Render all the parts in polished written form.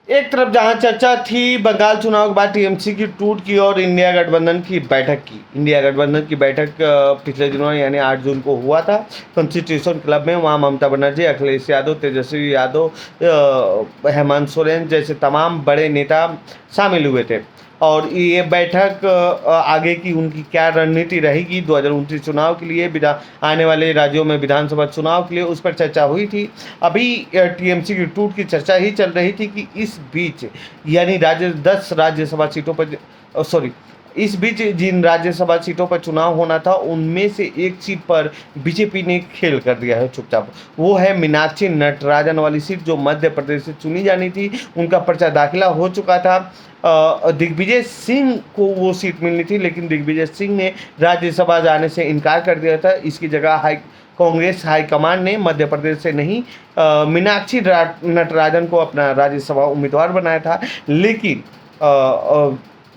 एक तरफ जहां चर्चा थी बंगाल चुनाव के बाद टीएमसी की टूट की और इंडिया गठबंधन की बैठक की। इंडिया गठबंधन की बैठक पिछले दिनों यानी 8 जून को हुआ था कॉन्स्टिट्यूशन क्लब में। वहां ममता बनर्जी, अखिलेश यादव, तेजस्वी यादव, हेमंत सोरेन जैसे तमाम बड़े नेता शामिल हुए थे। और ये बैठक आगे की उनकी क्या रणनीति रहेगी 2029 चुनाव के लिए, आने वाले राज्यों में विधानसभा चुनाव के लिए, उस पर चर्चा हुई थी। अभी टीएमसी की टूट की चर्चा ही चल रही थी कि इस बीच यानी 10 राज्यसभा सीटों पर, सॉरी, इस बीच जिन राज्यसभा सीटों पर चुनाव होना था उनमें से एक सीट पर बीजेपी ने खेल कर दिया है चुपचाप। वो है मीनाक्षी नटराजन वाली सीट जो मध्य प्रदेश से चुनी जानी थी। उनका पर्चा दाखिला हो चुका था। दिग्विजय सिंह को वो सीट मिलनी थी, लेकिन दिग्विजय सिंह ने राज्यसभा जाने से इनकार कर दिया था। इसकी जगह कांग्रेस हाईकमान ने मध्य प्रदेश से नहीं मीनाक्षी नटराजन को अपना राज्यसभा उम्मीदवार बनाया था। लेकिन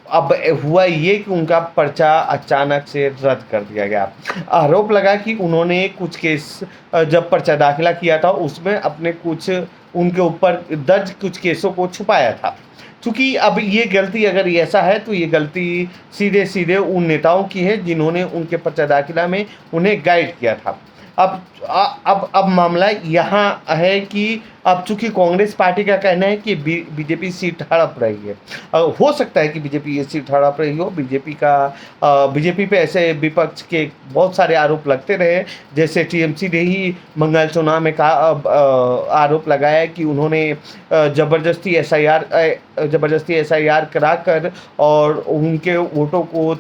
अब हुआ ये कि उनका पर्चा अचानक से रद्द कर दिया गया। आरोप लगा कि उन्होंने कुछ केस जब पर्चा दाखिला किया था उसमें अपने कुछ उनके ऊपर दर्ज कुछ केसों को छुपाया था। चूँकि अब ये गलती अगर ऐसा है तो ये गलती सीधे सीधे उन नेताओं की है जिन्होंने उनके पर्चा दाखिला में उन्हें गाइड किया था। अब मामला यहाँ है कि अब चूंकि कांग्रेस पार्टी का कहना है कि बीजेपी सीट हड़प रही है। हो सकता है कि बीजेपी ये सीट हड़प रही हो। बीजेपी पे ऐसे विपक्ष के बहुत सारे आरोप लगते रहे, जैसे टीएमसी ने ही बंगाल चुनाव में आरोप लगाया कि उन्होंने जबरदस्ती एसआईआर कराकर और उनके वोटों को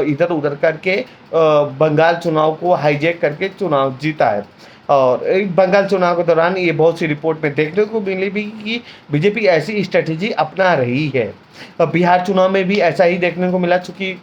इधर उधर करके बंगाल चुनाव को हाईजैक करके चुनाव जीता है। और बंगाल चुनाव के दौरान ये बहुत सी रिपोर्ट में देखने को मिली भी कि बीजेपी ऐसी स्ट्रेटेजी अपना रही है। बिहार चुनाव में भी ऐसा ही देखने को मिला। चूँकि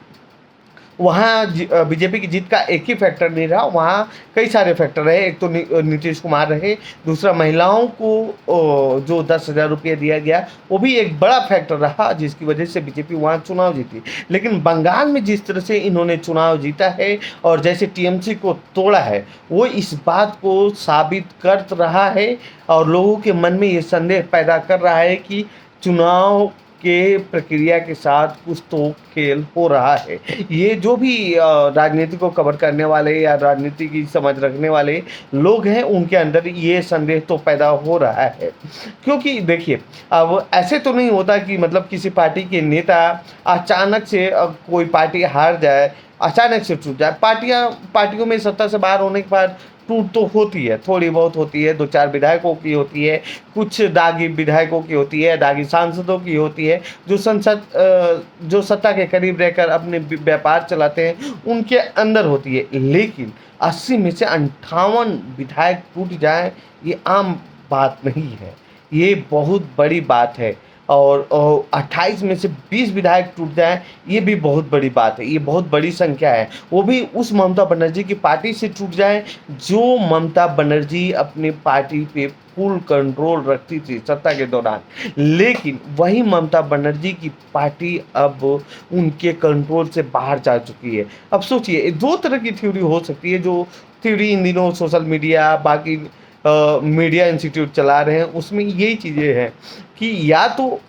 वहाँ बीजेपी की जीत का एक ही फैक्टर नहीं रहा, वहाँ कई सारे फैक्टर रहे। एक तो नीतीश कुमार रहे, दूसरा महिलाओं को जो 10,000 रुपये दिया गया वो भी एक बड़ा फैक्टर रहा जिसकी वजह से बीजेपी वहाँ चुनाव जीती। लेकिन बंगाल में जिस तरह से इन्होंने चुनाव जीता है और जैसे टीएमसी को तोड़ा है वो इस बात को साबित कर रहा है और लोगों के मन में ये संदेह पैदा कर रहा है कि चुनाव के प्रक्रिया के साथ कुछ तो खेल हो रहा है। ये जो भी राजनीति को कवर करने वाले या राजनीति की समझ रखने वाले लोग हैं उनके अंदर ये संदेह तो पैदा हो रहा है। क्योंकि देखिए अब ऐसे तो नहीं होता कि मतलब किसी पार्टी के नेता अचानक से कोई पार्टी हार जाए, अचानक से टूट जाए। पार्टियों में सत्ता से बाहर होने के बाद टूट तो होती है, थोड़ी बहुत होती है, 2-4 विधायकों की होती है, कुछ दागी विधायकों की होती है, दागी सांसदों की होती है, जो सत्ता के करीब रहकर अपने व्यापार चलाते हैं उनके अंदर होती है। लेकिन 80 में से 58 विधायक टूट जाए ये आम बात नहीं है, ये बहुत बड़ी बात है। और 28 में से 20 विधायक टूट जाए ये भी बहुत बड़ी बात है, ये बहुत बड़ी संख्या है। वो भी उस ममता बनर्जी की पार्टी से टूट जाए जो ममता बनर्जी अपनी पार्टी पे फुल कंट्रोल रखती थी सत्ता के दौरान। लेकिन वही ममता बनर्जी की पार्टी अब उनके कंट्रोल से बाहर जा चुकी है। अब सोचिए 2 तरह की थ्योरी हो सकती है, जो थ्योरी इन दिनों सोशल मीडिया बाकी मीडिया इंस्टीट्यूट चला रहे हैं उसमें यही चीज़ें हैं कि या तो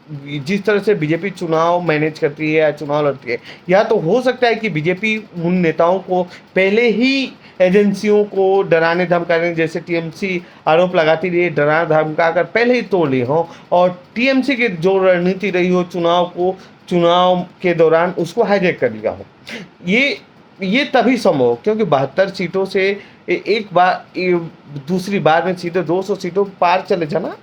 जिस तरह से बीजेपी चुनाव मैनेज करती है या चुनाव लड़ती है, या तो हो सकता है कि बीजेपी उन नेताओं को पहले ही एजेंसियों को डराने धमकाने, जैसे टीएमसी आरोप लगाती रही, डरा धमका कर पहले ही तोड़ ली हो और टीएमसी की जो रणनीति रही हो चुनाव के दौरान उसको हाईजैक कर लिया हो। ये तभी संभव क्योंकि 72 सीटों से एक बार दूसरी बार में सीधे 200 सीटों पार चले जाना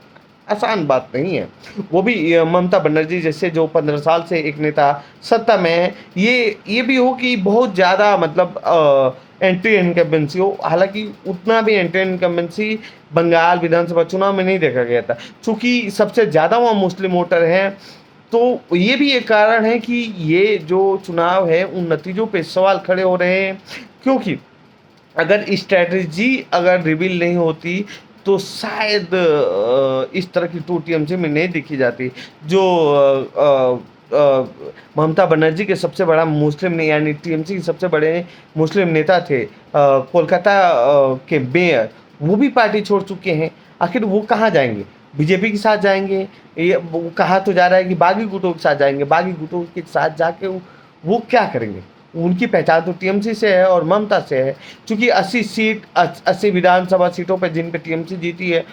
आसान बात नहीं है। वो भी ममता बनर्जी जैसे जो 15 साल से एक नेता सत्ता में है। ये भी हो कि बहुत ज़्यादा मतलब एंटी इनकम्बेंसी हो, हालांकि उतना भी एंटी इनकम्बेंसी बंगाल विधानसभा चुनाव में नहीं देखा गया था। चूँकि सबसे ज़्यादा वहाँ मुस्लिम वोटर हैं तो ये भी एक कारण है कि ये जो चुनाव है उन नतीजों पे सवाल खड़े हो रहे हैं। क्योंकि अगर स्ट्रैटेजी अगर रिवील नहीं होती तो शायद इस तरह की टू टीएमसी में नहीं दिखी जाती। जो ममता बनर्जी के सबसे बड़ा मुस्लिम यानी टीएमसी के सबसे बड़े मुस्लिम नेता थे, कोलकाता के मेयर, वो भी पार्टी छोड़ चुके हैं। आखिर वो कहाँ जाएंगे? बीजेपी के साथ जाएंगे, ये वो कहा तो जा रहा है कि बागी गुटों के साथ जाएंगे। बागी गुटों के साथ जाके वो क्या करेंगे? उनकी पहचान तो टीएमसी से है और ममता से है। चूंकि 80 विधानसभा सीटों पर जिन पे टीएमसी जीती है,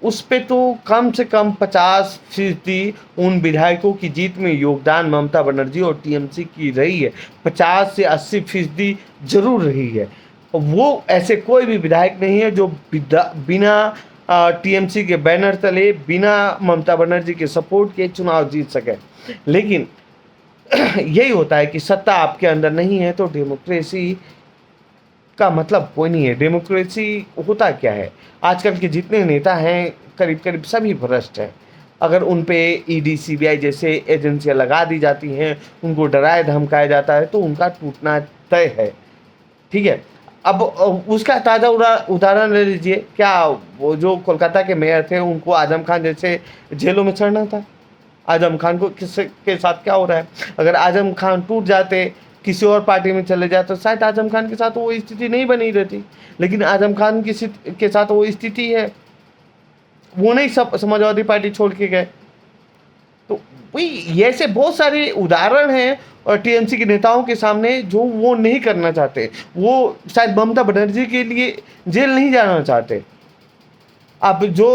उस पे तो कम से कम 50% उन विधायकों की जीत में योगदान ममता बनर्जी और टीएमसी की रही है। 50 से 80% जरूर रही है। वो ऐसे कोई भी विधायक नहीं है जो बिना टीएमसी के बैनर तले, बिना ममता बनर्जी के सपोर्ट के चुनाव जीत सके। लेकिन यही होता है कि सत्ता आपके अंदर नहीं है तो डेमोक्रेसी का मतलब कोई नहीं है। डेमोक्रेसी होता क्या है? आजकल के जितने नेता हैं करीब करीब सभी भ्रष्ट हैं। अगर उन पे ईडी सीबीआई जैसे एजेंसियां लगा दी जाती हैं, उनको डराया धमकाया जाता है, तो उनका टूटना तय है। ठीक है, अब उसका ताज़ा उदाहरण ले लीजिए। क्या वो जो कोलकाता के मेयर थे, उनको आजम खान जैसे जेलों में चढ़ना था? आजम खान को किस के साथ क्या हो रहा है? अगर आजम खान टूट जाते, किसी और पार्टी में चले जाते, तो शायद आजम खान के साथ वो स्थिति नहीं बनी रहती। लेकिन आजम खान के साथ वो स्थिति है, वो नहीं सब समाजवादी पार्टी छोड़ के गए। तो वही ऐसे बहुत सारे उदाहरण हैं और टीएमसी के नेताओं के सामने जो वो नहीं करना चाहते। वो शायद ममता बनर्जी के लिए जेल नहीं जाना चाहते। अब जो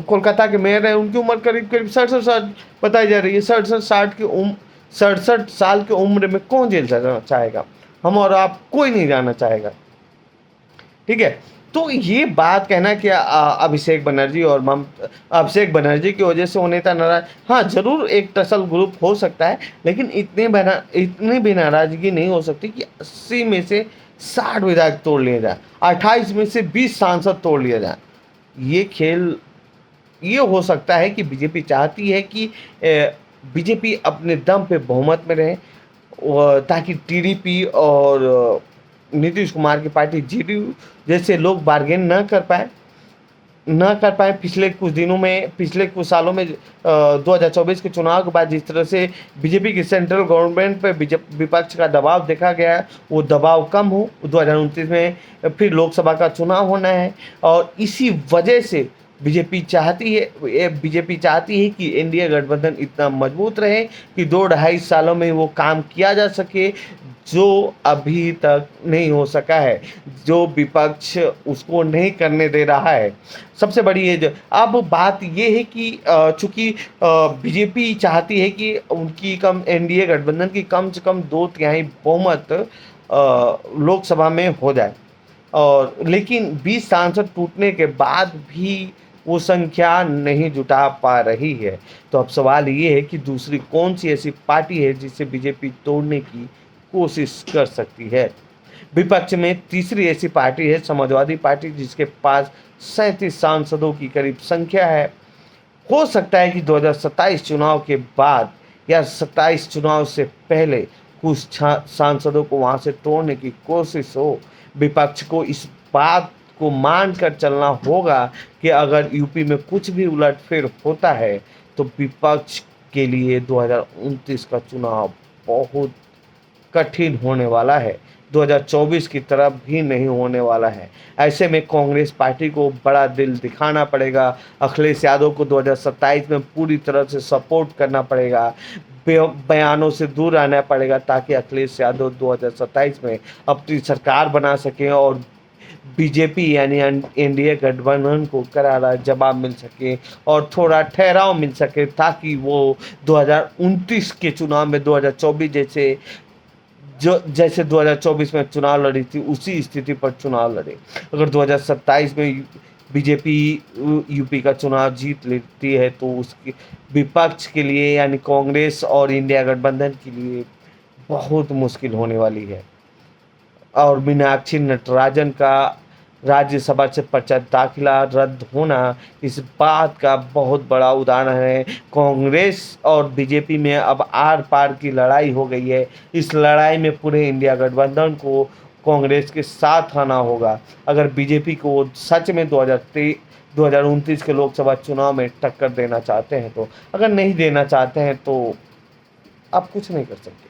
कोलकाता के मेयर हैं, उनकी उम्र करीब करीब 67 साल बताई जा रही है। 67 साल की उम्र में कौन जेल जाना चाहेगा? हम और आप, कोई नहीं जाना चाहेगा। ठीक है, तो ये बात कहना कि अभिषेक बनर्जी की वजह से वो नेता नाराज, हाँ जरूर एक टसल ग्रुप हो सकता है, लेकिन इतनी भी नाराजगी नहीं हो सकती कि 80 में से 60 विधायक तोड़ लिए जाए, 28 में से 20 सांसद तोड़ लिए जाए। ये खेल ये हो सकता है कि बीजेपी चाहती है कि बीजेपी अपने दम पे बहुमत में रहे, ताकि टीडीपी और नीतीश कुमार की पार्टी जेडीयू जैसे लोग बार्गेन न कर पाए। पिछले कुछ सालों में 2024 के चुनाव के बाद जिस तरह से बीजेपी की सेंट्रल गवर्नमेंट पर विपक्ष का दबाव देखा गया है, वो दबाव कम हो। 2029 में फिर लोकसभा का चुनाव होना है और इसी वजह से बीजेपी चाहती है कि एनडीए गठबंधन इतना मजबूत रहे कि 2-2.5 सालों में वो काम किया जा सके जो अभी तक नहीं हो सका है, जो विपक्ष उसको नहीं करने दे रहा है। सबसे बड़ी ये अब बात ये है कि चूंकि बीजेपी चाहती है कि उनकी एनडीए गठबंधन की कम से कम 2/3 बहुमत लोकसभा में हो जाए, और लेकिन 20 सांसद टूटने के बाद भी वो संख्या नहीं जुटा पा रही है। तो अब सवाल ये है कि दूसरी कौन सी ऐसी पार्टी है जिसे बीजेपी तोड़ने की कोशिश कर सकती है। विपक्ष में तीसरी ऐसी पार्टी है समाजवादी पार्टी, जिसके पास 37 सांसदों की करीब संख्या है। हो सकता है कि 2027 चुनाव के बाद या 27 चुनाव से पहले कुछ सांसदों को वहां से तोड़ने की कोशिश हो। विपक्ष को इस बात को मानकर चलना होगा कि अगर यूपी में कुछ भी उलटफेर होता है तो विपक्ष के लिए 2029 का चुनाव बहुत कठिन होने वाला है, 2024 की तरफ भी नहीं होने वाला है। ऐसे में कांग्रेस पार्टी को बड़ा दिल दिखाना पड़ेगा, अखिलेश यादव को 2027 में पूरी तरह से सपोर्ट करना पड़ेगा, बयानों से दूर रहना पड़ेगा, ताकि अखिलेश यादव 2027 में अपनी सरकार बना सकें और बीजेपी यानी एनडीए गठबंधन को करारा जवाब मिल सके और थोड़ा ठहराव मिल सके, ताकि वो 2029 के चुनाव में 2024 जैसे 2024 में चुनाव लड़ी थी उसी स्थिति पर चुनाव लड़े। अगर 2027 में बीजेपी यूपी का चुनाव जीत लेती है तो उसके विपक्ष के लिए यानी कांग्रेस और इंडिया गठबंधन के लिए बहुत मुश्किल होने वाली है। और मीनाक्षी नटराजन का राज्यसभा से पर्चा दाखिला रद्द होना इस बात का बहुत बड़ा उदाहरण है। कांग्रेस और बीजेपी में अब आर पार की लड़ाई हो गई है। इस लड़ाई में पूरे इंडिया गठबंधन को कांग्रेस के साथ आना होगा अगर बीजेपी को सच में 2029 के लोकसभा चुनाव में टक्कर देना चाहते हैं। तो अगर नहीं देना चाहते हैं तो आप कुछ नहीं कर सकते।